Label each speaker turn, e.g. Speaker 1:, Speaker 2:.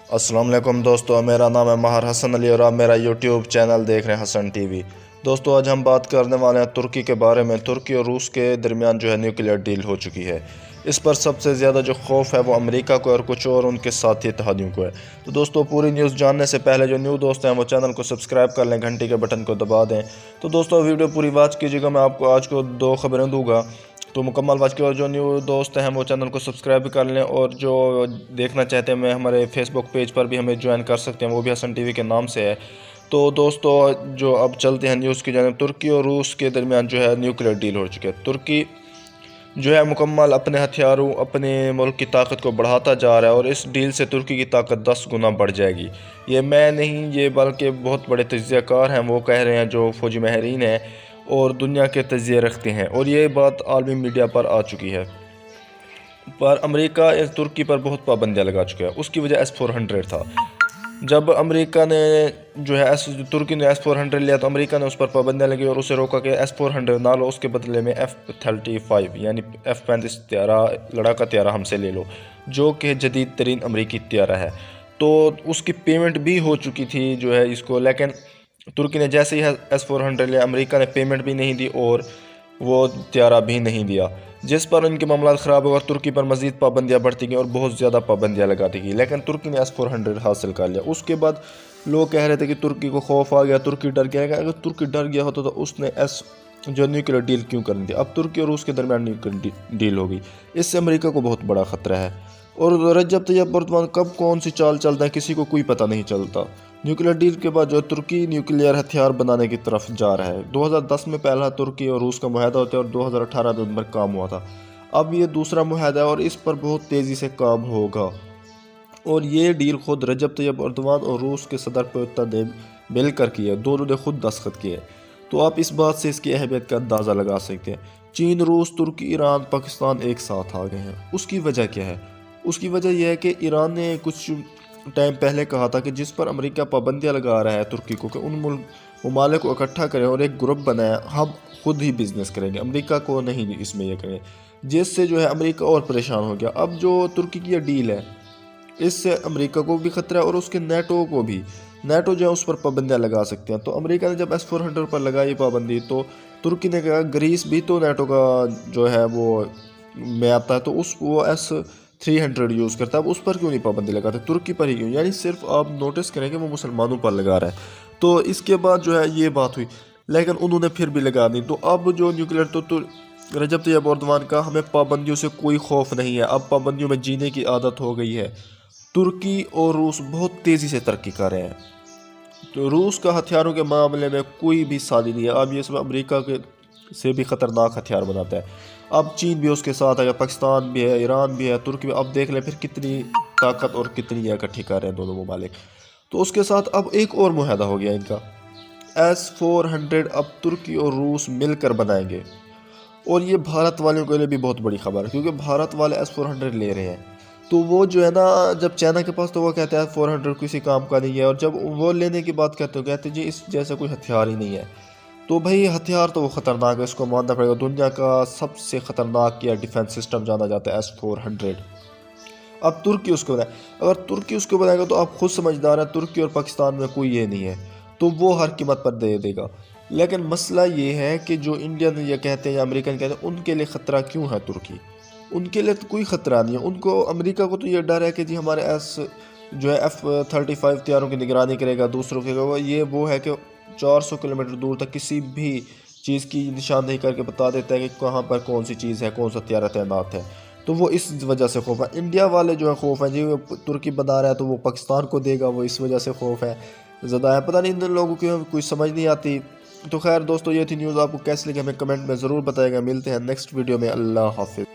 Speaker 1: السلام علیکم دوستو، میرا نام ہے ماہر حسن علی اور آپ میرا یوٹیوب چینل دیکھ رہے ہیں حسن ٹی وی۔ دوستو آج ہم بات کرنے والے ہیں ترکی کے بارے میں۔ ترکی اور روس کے درمیان جو ہے نیوکلیئر ڈیل ہو چکی ہے۔ اس پر سب سے زیادہ جو خوف ہے وہ امریکہ کو اور کچھ اور ان کے ساتھی اتحادیوں کو ہے۔ تو دوستو پوری نیوز جاننے سے پہلے جو نیو دوست ہیں وہ چینل کو سبسکرائب کر لیں، گھنٹی کے بٹن کو دبا دیں۔ تو دوستو ویڈیو پوری واچ کیجیے گا، میں آپ کو آج کو 2 خبریں دوں گا، تو مکمل واچ کی، اور جو نیو دوست ہیں وہ چینل کو سبسکرائب بھی کر لیں، اور جو دیکھنا چاہتے ہیں میں ہمارے فیس بک پیج پر بھی ہمیں جوائن کر سکتے ہیں، وہ بھی حسن ٹی وی کے نام سے ہے۔ تو دوستو جو اب چلتے ہیں نیوز کی جانب، ترکی اور روس کے درمیان جو ہے نیوکلیئر ڈیل ہو چکی ہے۔ ترکی جو ہے مکمل اپنے ہتھیاروں، اپنے ملک کی طاقت کو بڑھاتا جا رہا ہے، اور اس ڈیل سے ترکی کی طاقت 10 گنا بڑھ جائے گی۔ یہ میں نہیں، یہ بلکہ بہت بڑے تجزیہ کار ہیں، وہ کہہ رہے ہیں، جو فوجی ماہرین ہیں اور دنیا کے تجزیے رکھتے ہیں، اور یہ بات عالمی میڈیا پر آ چکی ہے۔ پر امریکہ ترکی پر بہت پابندیاں لگا چکا ہے۔ اس کی وجہ S-400 تھا۔ جب امریکہ نے جو ہے ترکی نے S-400 لیا تو امریکہ نے اس پر پابندیاں لگی اور اسے روکا کہ S-400 نہ لو، اس کے بدلے میں F-35 یعنی F-35 طیارہ، لڑاکا طیارہ ہم سے لے لو، جو کہ جدید ترین امریکی طیارہ ہے۔ تو اس کی پیمنٹ بھی ہو چکی تھی جو ہے اس کو، لیکن ترکی نے جیسے ہی S-400 لیا، امریکہ نے پیمنٹ بھی نہیں دی اور وہ طیارہ بھی نہیں دیا، جس پر ان کے معاملات خراب ہو اور ترکی پر مزید پابندیاں بڑھتی گئیں اور بہت زیادہ پابندیاں لگاتی گئی، لیکن ترکی نے S-400 حاصل کر لیا۔ اس کے بعد لوگ کہہ رہے تھے کہ ترکی کو خوف آ گیا، ترکی ڈر گیا۔ اگر ترکی ڈر گیا ہوتا تو اس نے جو نیوکلیئر ڈیل کیوں کرنی تھی؟ اب ترکی اور روس کے درمیان نیوکلیئر ڈیل ہو گئی، اس سے امریکہ کو بہت بڑا خطرہ ہے، اور رجب طیب اردوغان کب کون سی چال چلتا ہے کسی کو کوئی پتہ نہیں چلتا۔ نیوکلیئر ڈیل کے بعد جو ترکی نیوکلیئر ہتھیار بنانے کی طرف جا رہا ہے۔ 2010 میں پہلا ترکی اور روس کا معاہدہ ہوتا ہے اور 2018 میں ان پر کام ہوا تھا۔ اب یہ دوسرا معاہدہ ہے اور اس پر بہت تیزی سے کام ہوگا، اور یہ ڈیل خود رجب طیب اردوغان اور روس کے صدر پیوتر نے مل کر کی ہے، دونوں نے خود دستخط کیے۔ تو آپ اس بات سے اس کی اہمیت کا اندازہ لگا سکتے ہیں۔ چین، روس، ترکی، ایران، پاکستان ایک ساتھ آ گئے ہیں۔ اس کی وجہ کیا ہے؟ اس کی وجہ یہ ہے کہ ایران نے کچھ ٹائم پہلے کہا تھا کہ جس پر امریکہ پابندیاں لگا رہا ہے ترکی کو، کہ ان ممالک کو اکٹھا کریں اور ایک گروپ بنائیں، ہم خود ہی بزنس کریں گے، امریکہ کو نہیں اس میں یہ کریں، جس سے جو ہے امریکہ اور پریشان ہو گیا۔ اب جو ترکی کی یہ ڈیل ہے، اس سے امریکہ کو بھی خطرہ ہے اور اس کے نیٹو کو بھی۔ نیٹو جو ہے اس پر پابندیاں لگا سکتے ہیں۔ تو امریکہ نے جب S-400 پر لگائی پابندی، تو ترکی نے کہا گریس بھی تو نیٹو کا جو ہے وہ میں آتا ہے، تو وہ S-300 یوز کرتا ہے، اب اس پر کیوں نہیں پابندی لگاتے، ترکی پر ہی کیوں؟ یعنی صرف آپ نوٹس کریں کہ وہ مسلمانوں پر لگا رہا ہے۔ تو اس کے بعد جو ہے یہ بات ہوئی، لیکن انہوں نے پھر بھی لگا دی۔ تو اب جو نیوکلیئر تو رجب طیب اردوغان کا ہمیں پابندیوں سے کوئی خوف نہیں ہے، اب پابندیوں میں جینے کی عادت ہو گئی ہے۔ ترکی اور روس بہت تیزی سے ترقی کر رہے ہیں۔ تو روس کا ہتھیاروں کے معاملے میں کوئی بھی سادی نہیں ہے، اب یہ سب امریکہ کے سے بھی خطرناک ہتھیار بناتا ہے۔ اب چین بھی اس کے ساتھ ہے، پاکستان بھی ہے، ایران بھی ہے، ترکی بھی۔ اب دیکھ لیں پھر کتنی طاقت اور کتنی اکٹھی کر رہے ہیں دونوں ممالک۔ تو اس کے ساتھ اب ایک اور معاہدہ ہو گیا ان کا، S-400 اب ترکی اور روس مل کر بنائیں گے، اور یہ بھارت والوں کے لیے بھی بہت بڑی خبر ہے، کیونکہ بھارت والے S-400 لے رہے ہیں۔ تو وہ جو ہے نا، جب چائنا کے پاس تو وہ کہتے ہیں 400 کسی کام کا نہیں ہے، اور جب وہ لینے کی بات کرتے ہیں کہتے ہیں جی اس جیسا کوئی ہتھیار ہی نہیں ہے۔ تو بھائی ہتھیار تو وہ خطرناک ہے، اس کو ماننا پڑے گا، دنیا کا سب سے خطرناک یا ڈیفنس سسٹم جانا جاتا ہے S-400۔ اب ترکی اس کو بنائے، اگر ترکی اس کو بنائے گا تو آپ خود سمجھدار ہیں، ترکی اور پاکستان میں کوئی یہ نہیں ہے، تو وہ ہر قیمت پر دے دے گا۔ لیکن مسئلہ یہ ہے کہ جو انڈین یہ کہتے ہیں یا امریکن کہتے ہیں، ان کے لیے خطرہ کیوں ہے ترکی؟ ان کے لیے تو کوئی خطرہ نہیں ہے، ان کو امریکہ کو تو یہ ڈر ہے کہ جی ہمارے جو ہے F-35 طیاروں کی نگرانی کرے گا، دوسروں کے یہ وہ ہے کہ 400 کلومیٹر دور تک کسی بھی چیز کی نشاندہی کر کے بتا دیتا ہے کہ کہاں پر کون سی چیز ہے، کون سا طیارہ تعینات ہے۔ تو وہ اس وجہ سے خوف ہے۔ انڈیا والے جو ہے خوف ہیں، جی ترکی بنا رہا ہے تو وہ پاکستان کو دے گا، وہ اس وجہ سے خوف ہے زیادہ ہے، پتہ نہیں ان لوگوں کی کوئی سمجھ نہیں آتی۔ تو خیر دوستو، یہ تھی نیوز، آپ کو کیسی لگی ہمیں کمنٹ میں ضرور بتائے گا۔ ملتے ہیں نیکسٹ ویڈیو میں، اللہ حافظ۔